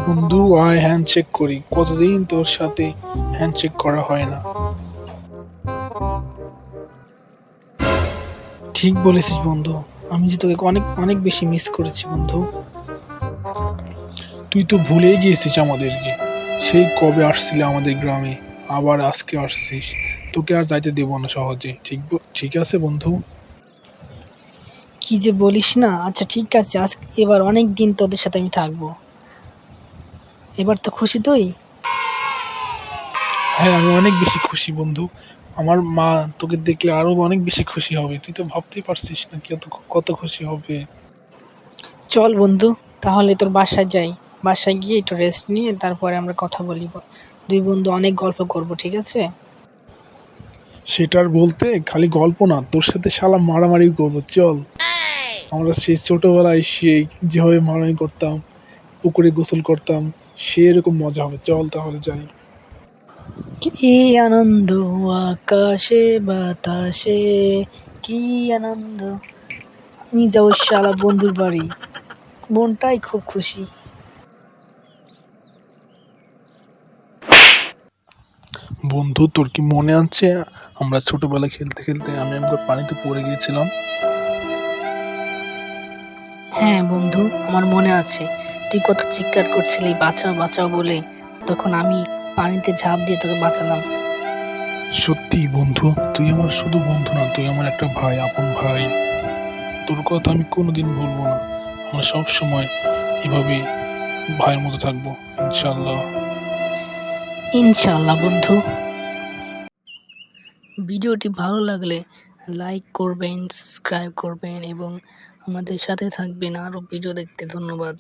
বন্ধু আয় হ্যান্ডশেক করি, কতদিন তোর সাথে হ্যান্ডশেক করা হয় না। ঠিক বলেছিস বন্ধু। আমি যে তোকে অনেক অনেক বেশি মিস করেছি বন্ধু। তুই তো ভুলেই গিয়েছিস আমাদেরকে। সেই কবে আসছিলে আমাদের গ্রামে, আবার আজকে আসছিস। তোকে আর যাইতে দেব না সহজে। ঠিক আছে বন্ধু। কি যে বলিস না। আচ্ছা ঠিক আছে, এবার অনেক দিন তোদের সাথে আমি থাকবো। এবার তো খুশি তুই? হ্যাঁ, আমি অনেক বেশি খুশি বন্ধু। আমার মা তোকে দেখলে আরো অনেক বেশি খুশি হবে। তুই তো ভাবতেই পারছিস না কত কত খুশি হবে। চল বন্ধু, তাহলে তোর বাসায় যাই। বাসায় গিয়ে একটু রেস্ট নিয়ে তারপরে আমরা কথা বলিব। দুই বন্ধু অনেক গল্প করব, ঠিক আছে? সেটার বলতে খালি গল্প না, তোর সাথে শালা মারামারি করবো, চল। আমরা সেই ছোটবেলায় সেই যেভাবে মারামারি করতাম, পুকুরে গোসল করতাম, সেরকম মজা হবে। চল তাহলে যাই। কি আনন্দ আকাশে বাতাসে, কি আনন্দ। আমি যাবো শালা বন্ধুর বাড়ি। মনটাই খুব খুশি। বন্ধু, তোর কি মনে আছে আমরা ছোটবেলায় খেলতে খেলতে আমি একবার পানিতে পড়ে গিয়েছিলাম? হ্যাঁ বন্ধু, আমার মনে আছে। তুই কত চিৎকার করছিলি বাঁচাও বাঁচাও বলে। তখন আমি পানিতে ঝাঁপ দিয়ে তোকে বাঁচালাম। সত্যি বন্ধু, তুই আমার শুধু বন্ধু না, তুই আমার একটা ভাই, আপন ভাই। তোর কথা আমি কোনোদিন ভুলবো না। আমরা সব সময় এভাবে ভাইয়ের মতো থাকবো, ইনশাল্লাহ। ইনশাআল্লাহ বন্ধু। ভিডিওটি ভালো লাগলে লাইক করবেন, সাবস্ক্রাইব করবেন এবং আমাদের সাথে থাকবেন আরও ভিডিও দেখতে। ধন্যবাদ।